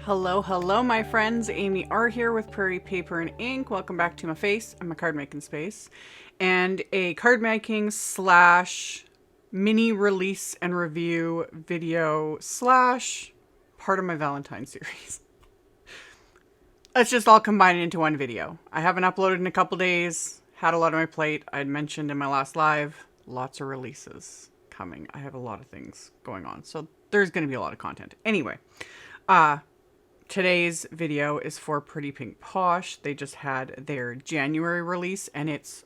Hello, hello, my friends. AmyR here with Prairie Paper and Ink. Welcome back to my face. I'm a card making space and a card making slash mini release and review video slash part of my Valentine series. It's just all combined into one video. I haven't uploaded in a couple days. Had a lot on my plate. I had mentioned in my last live, lots of releases coming. I have a lot of things going on. So there's going to be a lot of content. Anyway, today's video is for Pretty Pink Posh. They just had their January release and it's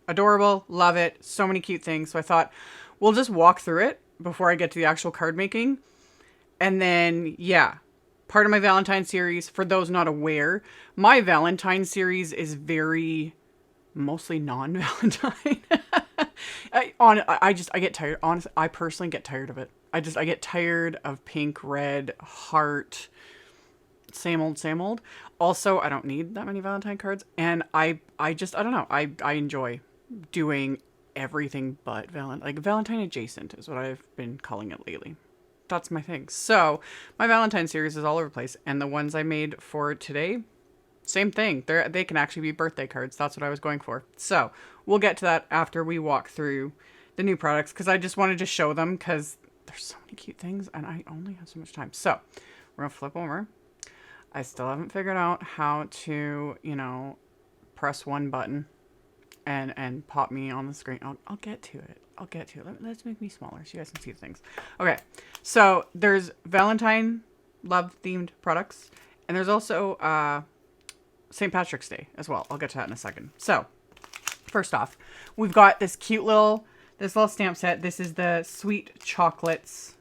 adorable. Love it. So many cute things. So I thought we'll just walk through it before I get to the actual card making. And then, yeah, part of my Valentine series. For those not aware, my Valentine series is very mostly non-Valentine. I get tired. Honestly, I personally get tired of it. I get tired of pink, red, heart, same old, same old. Also, I don't need that many Valentine cards. And I don't know. I enjoy doing everything but Valentine. Like Valentine adjacent is what I've been calling it lately. That's my thing. So my Valentine series is all over the place. And the ones I made for today, same thing. They can actually be birthday cards. That's what I was going for. So we'll get to that after we walk through the new products. Because I just wanted to show them because there's so many cute things. And I only have so much time. So we're going to flip over. I still haven't figured out how to, press one button and pop me on the screen. I'll get to it. Let's make me smaller so you guys can see the things. Okay, so there's Valentine love-themed products. And there's also St. Patrick's Day as well. I'll get to that in a second. So, first off, we've got this little stamp set. This is the Sweet Chocolates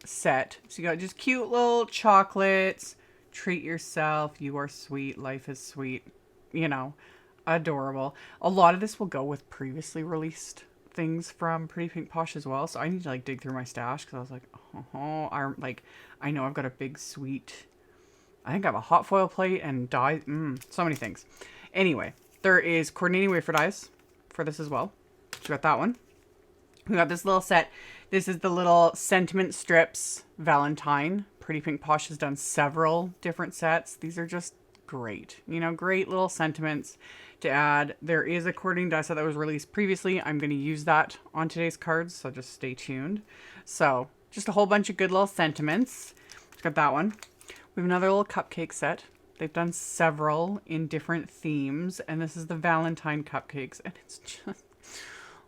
set. So you got just cute little chocolates. Treat yourself. You are sweet. Life is sweet. Adorable. A lot of this will go with previously released things from Pretty Pink Posh as well. So I need to dig through my stash because I was like, I know I've got a big sweet. I think I have a hot foil plate and die. So many things. Anyway, there is coordinating wafer dies for this as well. So we got that one. We got this little set. This is the little sentiment strips Valentine. Pretty Pink Posh has done several different sets. These are just great. Great little sentiments to add. There is a coordinating die set that was released previously. I'm going to use that on today's cards, so just stay tuned. So, just a whole bunch of good little sentiments. Got that one. We have another little cupcake set. They've done several in different themes, and this is the Valentine cupcakes, and it's just...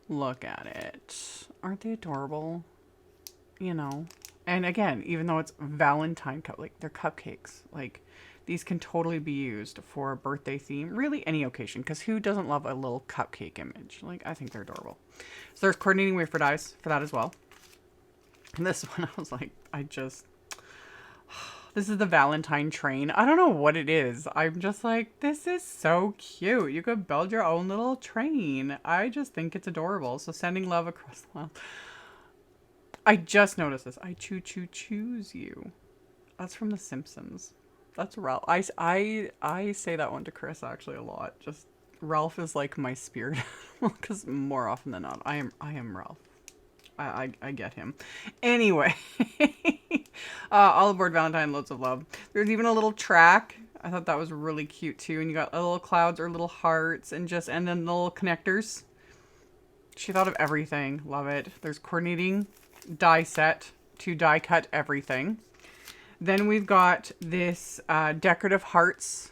Look at it. Aren't they adorable? And again, even though it's Valentine they're cupcakes. These can totally be used for a birthday theme. Really any occasion. Because who doesn't love a little cupcake image? I think they're adorable. So there's coordinating wafer dies for that as well. And this one, I was like, this is the Valentine train. I don't know what it is. I'm just like, this is so cute. You could build your own little train. I just think it's adorable. So sending love across the world. I just noticed this. I choose you. That's from The Simpsons. That's Ralph. I say that one to Chris actually a lot. Just Ralph is like my spirit animal because more often than not, I am Ralph. I get him. Anyway, all aboard Valentine, loads of love. There's even a little track. I thought that was really cute too. And you got little clouds or little hearts and then the little connectors. She thought of everything. Love it. There's coordinating die set to die cut everything. Then we've got this decorative hearts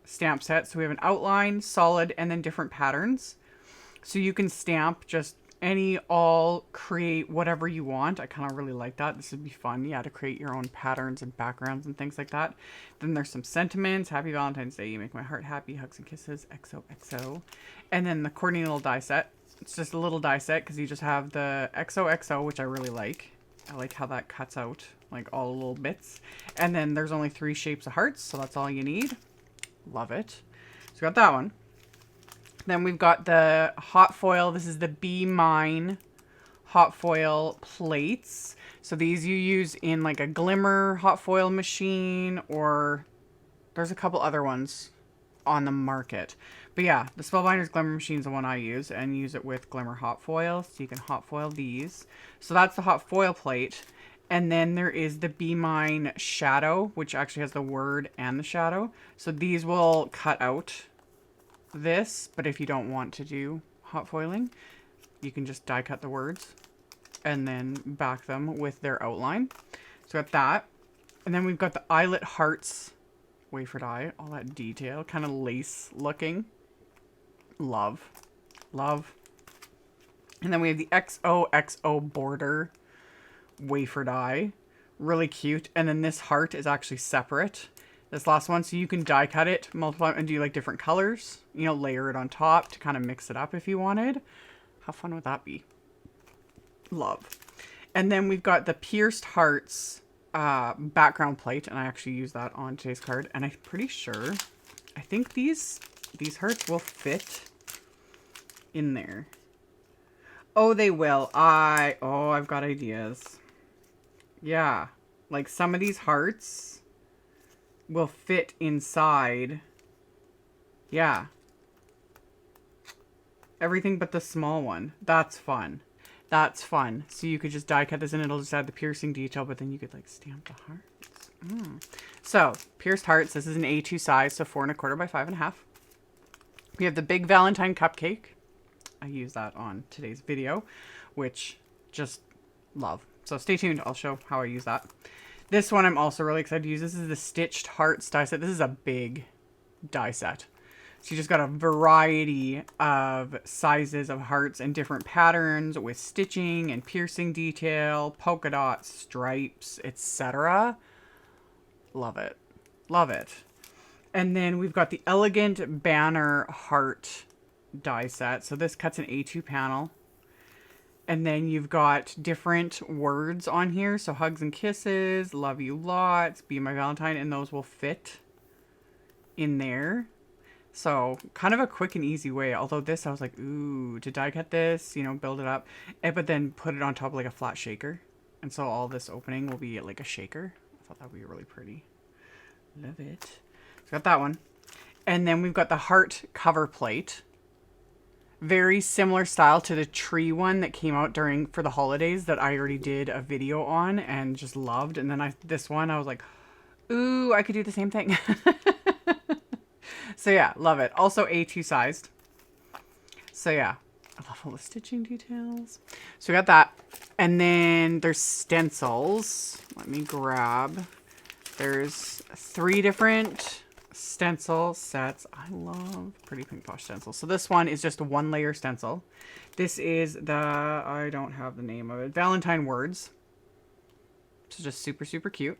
stamp set. So we have an outline, solid, and then different patterns. So you can stamp just create whatever you want. I kind of really like that. This would be fun, to create your own patterns and backgrounds and things like that. Then there's some sentiments. Happy Valentine's Day. You make my heart happy. Hugs and kisses. XOXO. And then the coordinating little die set. It's just a little die set because you just have the XOXO, which I really like. I like how that cuts out all the little bits. And then there's only 3 shapes of hearts, so that's all you need. Love it. So we got that one. Then we've got the hot foil. This is the Be Mine hot foil plates. So these you use in a glimmer hot foil machine, or there's a couple other ones on the market. But yeah, the Spellbinders Glimmer Machine is the one I use, and use it with Glimmer hot foil. So you can hot foil these. So that's the hot foil plate. And then there is the Be Mine shadow, which actually has the word and the shadow. So these will cut out this, but if you don't want to do hot foiling, you can just die cut the words and then back them with their outline. So we got that. And then we've got the eyelet hearts wafer die, all that detail, kind of lace looking. Love. Love. And then we have the XOXO border wafer die. Really cute. And then this heart is actually separate. This last one, so you can die cut it, multiply and do like different colors. You know, layer it on top to kind of mix it up if you wanted. How fun would that be? Love. And then we've got the pierced hearts background plate, and I actually use that on today's card. And I'm pretty sure, I think these hearts will fit in there. Oh, they will. I've got ideas. Yeah, like some of these hearts will fit inside. Yeah. Everything but the small one. That's fun. That's fun. So you could just die cut this and it'll just add the piercing detail, but then you could like stamp the hearts. So, pierced hearts. This is an A2 size, so 4 1/4 by 5 1/2. We have the big Valentine cupcake. I use that on today's video, which just love. So stay tuned. I'll show how I use that. This one I'm also really excited to use. This is the Stitched Hearts die set. This is a big die set. So you just got a variety of sizes of hearts and different patterns with stitching and piercing detail, polka dots, stripes, etc. Love it. Love it. And then we've got the Elegant Banner Heart die set. So this cuts an A2 panel. And then you've got different words on here. So hugs and kisses, love you lots, be my Valentine, and those will fit in there. So kind of a quick and easy way. Although this, I was like, ooh, to die cut this, you know, build it up. But then put it on top of like a flat shaker. And so all this opening will be like a shaker. I thought that would be really pretty. Love it. So got that one. And then we've got the heart cover plate. Very similar style to the tree one that came out for the holidays that I already did a video on and just loved. And then this one, I was like, ooh, I could do the same thing. So yeah, love it. Also A2 sized. So yeah, I love all the stitching details. So we got that. And then there's stencils. Let me grab. There's 3 different stencil sets. I love Pretty Pink Posh stencils. So this one is just a 1-layer stencil. This is the, I don't have the name of it, Valentine Words. So just super, super cute.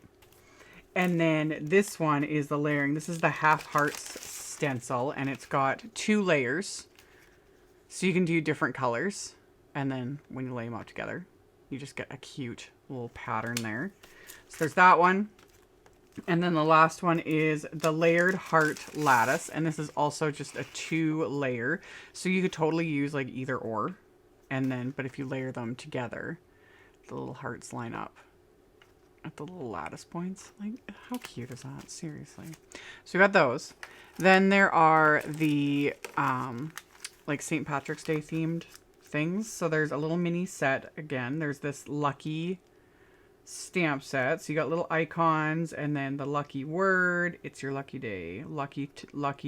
And then this one is the layering. This is the Half Hearts stencil, and it's got 2 layers. So you can do different colors. And then when you lay them out together, you just get a cute little pattern there. So there's that one. And then the last one is the Layered Heart Lattice. And this is also just a 2-layer. So you could totally use like either or. And then, but if you layer them together, the little hearts line up at the little lattice points. Like, how cute is that? Seriously. So we got those. Then there are the, like St. Patrick's Day themed things. So there's a little mini set. Again, there's this lucky stamp set. So you got little icons and then the lucky word. It's your lucky day. Lucky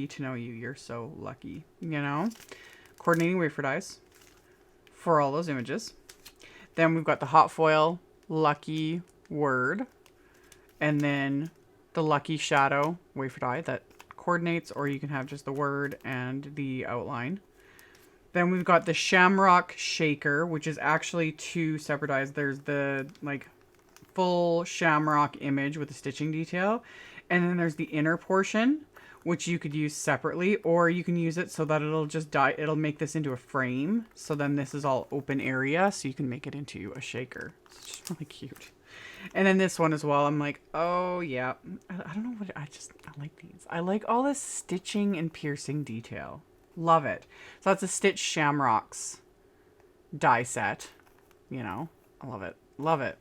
to know you. You're so lucky. You know? Coordinating wafer dies for all those images. Then we've got the hot foil lucky word. And then the lucky shadow wafer die that coordinates, or you can have just the word and the outline. Then we've got the Shamrock Shaker, which is actually 2 separate dies. There's the like full shamrock image with the stitching detail. And then there's the inner portion, which you could use separately, or you can use it so that it'll just it'll make this into a frame. So then this is all open area, so you can make it into a shaker. It's just really cute. And then this one as well. I'm like, oh yeah. I don't know what, I like these. I like all this stitching and piercing detail. Love it. So that's a Stitch Shamrocks die set. You know, I love it. Love it.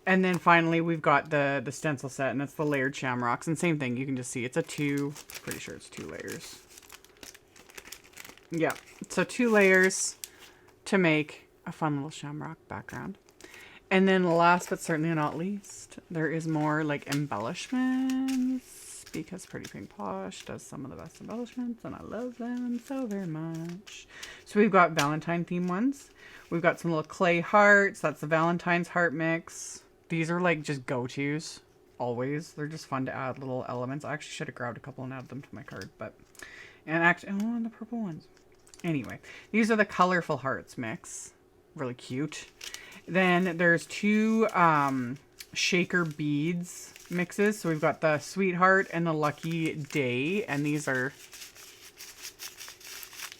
And then finally we've got the stencil set, and it's the layered shamrocks. And same thing, you can just see it's pretty sure it's 2 layers. Yeah, so 2 layers to make a fun little shamrock background. And then last but certainly not least, there is more like embellishments because Pretty Pink Posh does some of the best embellishments and I love them so very much. So we've got Valentine theme ones. We've got some little clay hearts. That's the Valentine's heart mix. These are like just go-tos always. They're just fun to add little elements. I actually should have grabbed a couple and added them to my card, but and actually and the purple ones. Anyway, these are the colorful hearts mix. Really cute. Then there's two shaker beads mixes. So we've got the Sweetheart and the Lucky Day. And these are,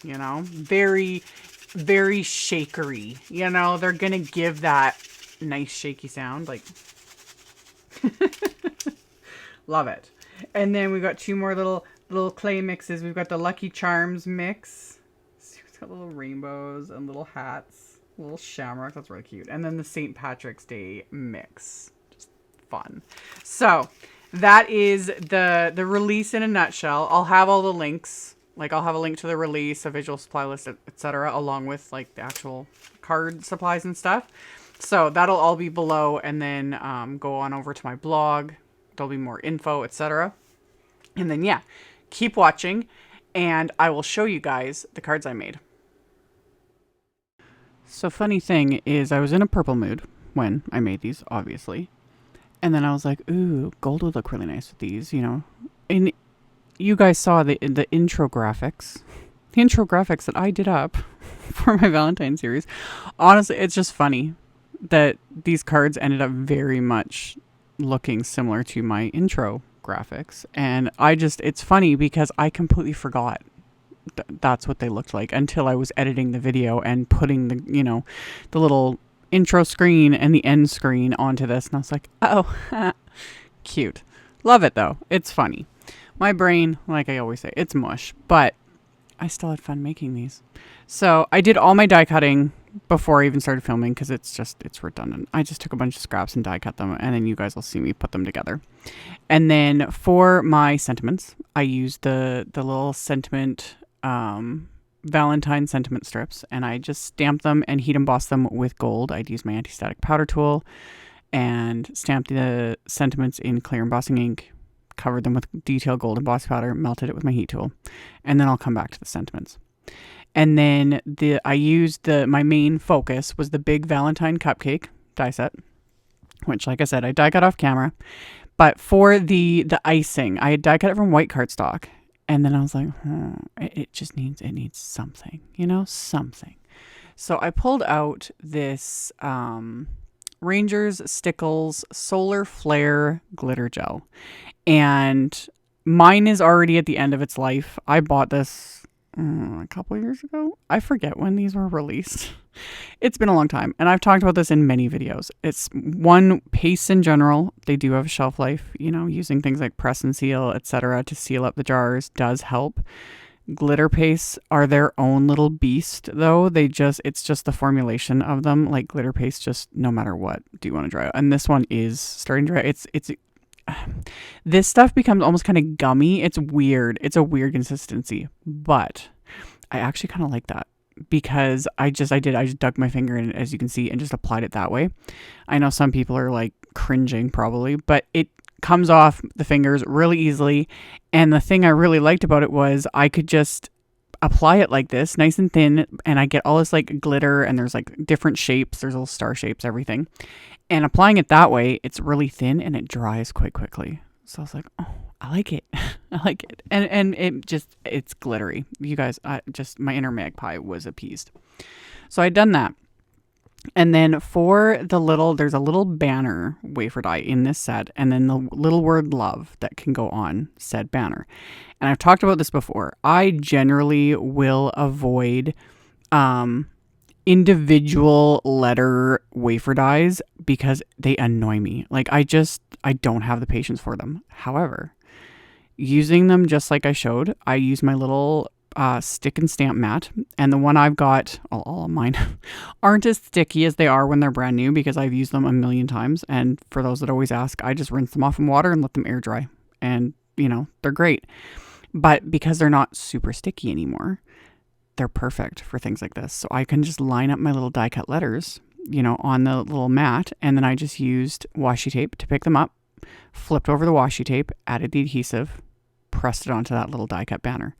you know, very, very shakery. You know, they're going to give that nice shaky sound. Like, love it. And then we've got two more little clay mixes. We've got the Lucky Charms mix. See, it's got little rainbows and little hats. Little shamrock. That's really cute. And then the St. Patrick's Day mix. Just fun. So that is the release in a nutshell. I'll have all the links. Like I'll have a link to the release, a visual supply list, etc., along with like the actual card supplies and stuff. So that'll all be below, and then go on over to my blog. There'll be more info, etc. And then yeah, keep watching, and I will show you guys the cards I made. So funny thing is I was in a purple mood when I made these, obviously. And then I was like, ooh, gold would look really nice with these, you know. And you guys saw the intro graphics. The intro graphics that I did up for my Valentine series. Honestly, it's just funny that these cards ended up very much looking similar to my intro graphics. And it's funny because I completely forgot that's what they looked like until I was editing the video and putting the, you know, the little intro screen and the end screen onto this. And I was like, oh, cute. Love it though. It's funny. My brain, like I always say, it's mush, but I still had fun making these. So I did all my die cutting before I even started filming because it's redundant. I just took a bunch of scraps and die cut them, and then you guys will see me put them together. And then for my sentiments, I used the little sentiment Valentine sentiment strips, and I just stamped them and heat embossed them with gold. I'd use my anti-static powder tool and stamped the sentiments in clear embossing ink, covered them with detailed gold embossing powder, melted it with my heat tool, and then I'll come back to the sentiments. And then I used my main focus was the big Valentine cupcake die set, which, like I said, I die cut off camera. But for the icing, I had die cut it from white cardstock. And then I was like, it needs something, you know, something. So I pulled out this Rangers Stickles Solar Flare glitter gel. And mine is already at the end of its life. I bought this a couple years ago. I forget when these were released. It's been a long time, and I've talked about this in many videos. It's pastes in general, they do have a shelf life, you know, using things like press and seal, etc. to seal up the jars does help. Glitter pastes are their own little beast though. It's just the formulation of them. Like glitter paste, just no matter what, do you want to dry out. And this one is starting to dry. It's this stuff becomes almost kind of gummy. It's weird. It's a weird consistency, but I actually kind of like that. Because I just dug my finger in it, as you can see, and just applied it that way. I know some people are like cringing probably, but it comes off the fingers really easily. And the thing I really liked about it was I could just apply it like this, nice and thin, and I get all this like glitter, and there's like different shapes, there's little star shapes, everything. And applying it that way, it's really thin and it dries quite quickly. So I was like, oh, I like it. I like it. And it's glittery. You guys, my inner magpie was appeased. So I'd done that. And then for there's a little banner wafer die in this set, and then the little word love that can go on said banner. And I've talked about this before. I generally will avoid individual letter wafer dies because they annoy me. Like I don't have the patience for them. However, using them just like I showed, I use my little stick and stamp mat, and the one I've got, all of mine aren't as sticky as they are when they're brand new because I've used them a million times. And for those that always ask, I just rinse them off in water and let them air dry, and you know, they're great. But because they're not super sticky anymore, they're perfect for things like this. So I can just line up my little die cut letters you know, on the little mat. And then I just used washi tape to pick them up, flipped over the washi tape, added the adhesive, pressed it onto that little die cut banner.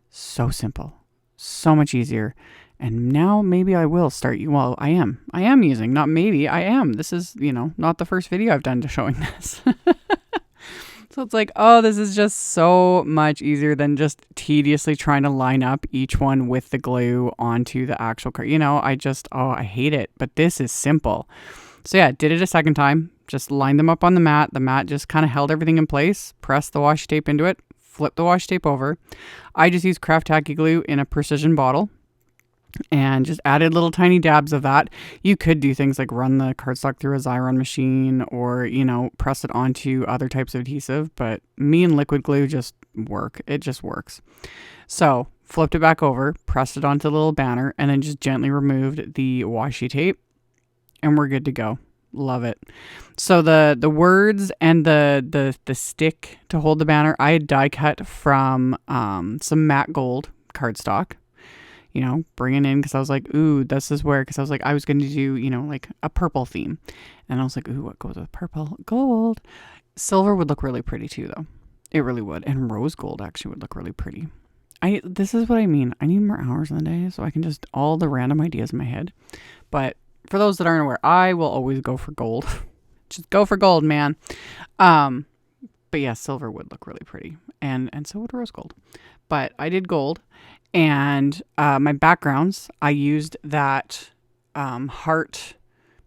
So simple, so much easier. And now maybe I will start, well, I am using, not maybe, I am. This is, you know, not the first video I've done to showing this. So it's like, oh, this is just so much easier than just tediously trying to line up each one with the glue onto the actual card. You know, I hate it, but this is simple. So yeah, did it a second time, just lined them up on the mat. The mat just kind of held everything in place, pressed the washi tape into it, flipped the washi tape over. I just used craft tacky glue in a precision bottle and just added little tiny dabs of that. You could do things like run the cardstock through a Xyron machine or, you know, press it onto other types of adhesive, but me and liquid glue just work. It just works. So flipped it back over, pressed it onto the little banner, and then just gently removed the washi tape, and we're good to go. Love it. So the words and the stick to hold the banner, I had die cut from some matte gold cardstock. You know, bringing in, because I was like, ooh, this is where, because I was like, I was going to do, you know, like a purple theme. And I was like, ooh, what goes with purple? Gold. Silver would look really pretty too, though. It really would. And rose gold actually would look really pretty. This is what I mean. I need more hours in the day so I can just, all the random ideas in my head. But for those that aren't aware, I will always go for gold. Just go for gold, man. But yeah, silver would look really pretty. And so would rose gold. But I did gold. And my backgrounds, I used that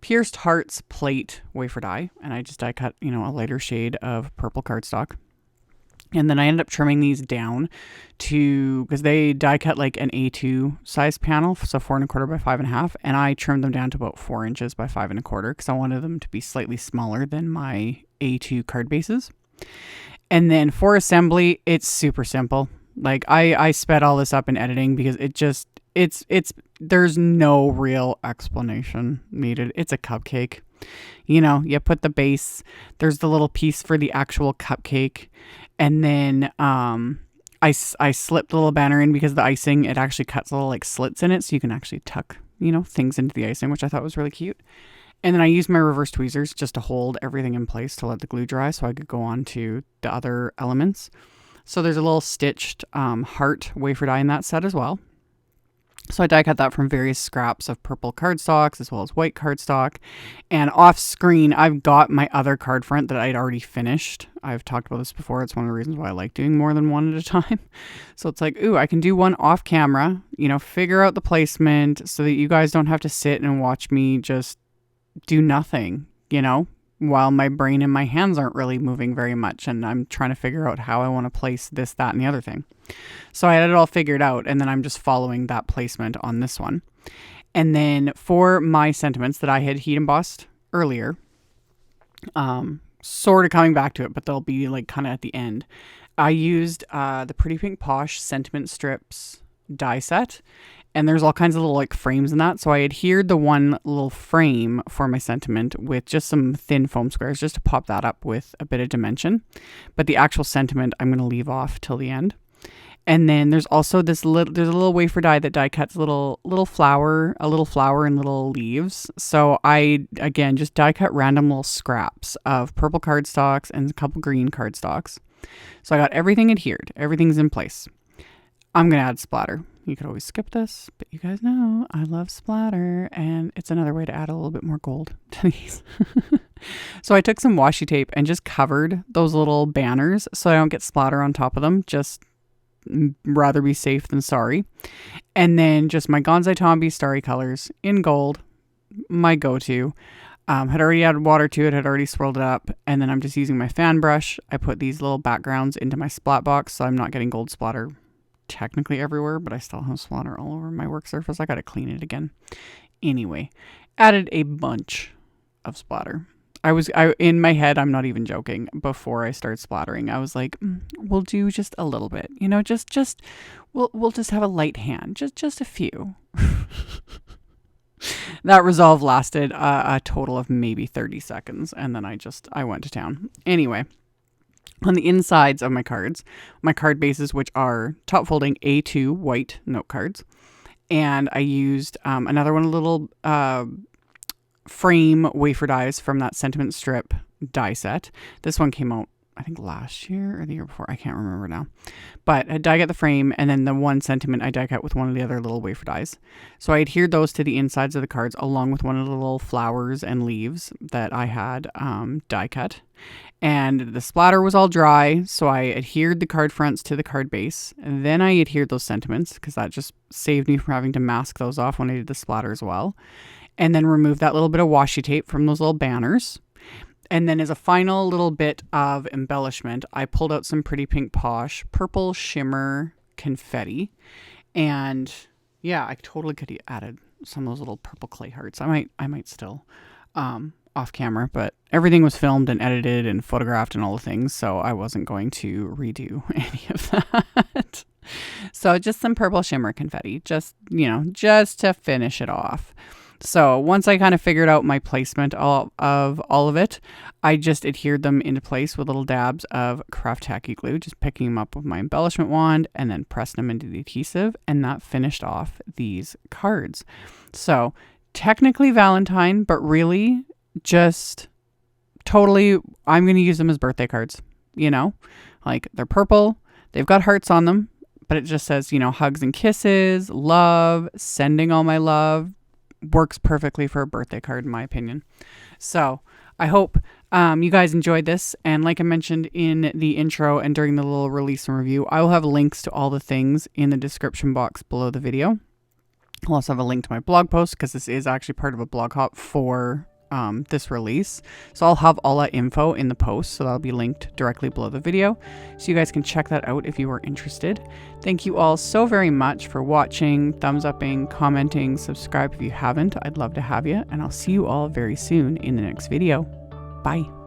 pierced hearts plate wafer die, and I just die cut, you know, a lighter shade of purple cardstock. And then I ended up trimming these down to, because they die cut like an A2 size panel, so 4¼ by 5½, and I trimmed them down to about 4 inches by 5¼ because I wanted them to be slightly smaller than my A2 card bases. And then for assembly, it's super simple. Like I sped all this up in editing because there's no real explanation needed. It's a cupcake. You know, you put the base, there's the little piece for the actual cupcake. And then I slipped the little banner in because the icing, it actually cuts little like slits in it. So you can actually tuck, you know, things into the icing, which I thought was really cute. And then I used my reverse tweezers just to hold everything in place to let the glue dry so I could go on to the other elements. So there's a little stitched heart wafer die in that set as well. So I die cut that from various scraps of purple cardstocks as well as white cardstock. And off screen, I've got my other card front that I'd already finished. I've talked about this before. It's one of the reasons why I like doing more than one at a time. So it's like, ooh, I can do one off camera, you know, figure out the placement so that you guys don't have to sit and watch me just do nothing, you know, while my brain and my hands aren't really moving very much and I'm trying to figure out how I want to place this, that, and the other thing. So I had it all figured out, and then I'm just following that placement on this one. And then for my sentiments that I had heat embossed earlier, sort of coming back to it, but they'll be like kind of at the end, I used the Pretty Pink Posh sentiment strips die set. And there's all kinds of little like frames in that. So I adhered the one little frame for my sentiment with just some thin foam squares just to pop that up with a bit of dimension. But the actual sentiment I'm going to leave off till the end. And then there's also there's a little wafer die that die cuts a little flower and little leaves. So I, again, just die cut random little scraps of purple cardstocks and a couple green cardstocks. So I got everything adhered. Everything's in place. I'm going to add splatter. You could always skip this, but you guys know I love splatter, and it's another way to add a little bit more gold to these. So I took some washi tape and just covered those little banners so I don't get splatter on top of them. Just rather be safe than sorry. And then just my Gonzai Tombi Starry Colors in gold, my go-to. Had already added water to it, had already swirled it up, and then I'm just using my fan brush. I put these little backgrounds into my splat box so I'm not getting gold splatter technically everywhere, but I still have splatter all over my work surface. I gotta clean it again. Anyway, added a bunch of splatter. I in my head, I'm not even joking, before I start splattering, I was like, we'll do just a little bit, you know, we'll just have a light hand, just a few. That resolve lasted a total of maybe 30 seconds, and then I went to town. Anyway, on the insides of my cards, my card bases, which are top folding A2 white note cards, and I used another one, a little frame wafer dies from that Sentiment Strip die set. This one came out, I think, last year or the year before. I can't remember now. But I die cut the frame, and then the one Sentiment I die cut with one of the other little wafer dies. So I adhered those to the insides of the cards along with one of the little flowers and leaves that I had die cut. And the splatter was all dry, so I adhered the card fronts to the card base. And then I adhered those sentiments because that just saved me from having to mask those off when I did the splatter as well. And then removed that little bit of washi tape from those little banners. And then as a final little bit of embellishment, I pulled out some pretty pink Posh, purple shimmer confetti. And yeah, I totally could have added some of those little purple clay hearts. I might still off camera, but everything was filmed and edited and photographed and all the things, so I wasn't going to redo any of that. So just some purple shimmer confetti, just to finish it off. So once I kind of figured out my placement of all of it, I just adhered them into place with little dabs of craft tacky glue, just picking them up with my embellishment wand and then pressing them into the adhesive, and that finished off these cards. So technically Valentine, but really just totally, I'm going to use them as birthday cards, like they're purple, they've got hearts on them, but it just says, hugs and kisses, love, sending all my love. Works perfectly for a birthday card in my opinion. So I hope you guys enjoyed this, and like I mentioned in the intro and during the little release and review, I will have links to all the things in the description box below the video. I'll also have a link to my blog post because this is actually part of a blog hop for this release. So I'll have all that info in the post, so that'll be linked directly below the video, so you guys can check that out if you are interested. Thank you all so very much for watching, thumbs upping, commenting, subscribe if you haven't. I'd love to have you, and I'll see you all very soon in the next video. Bye.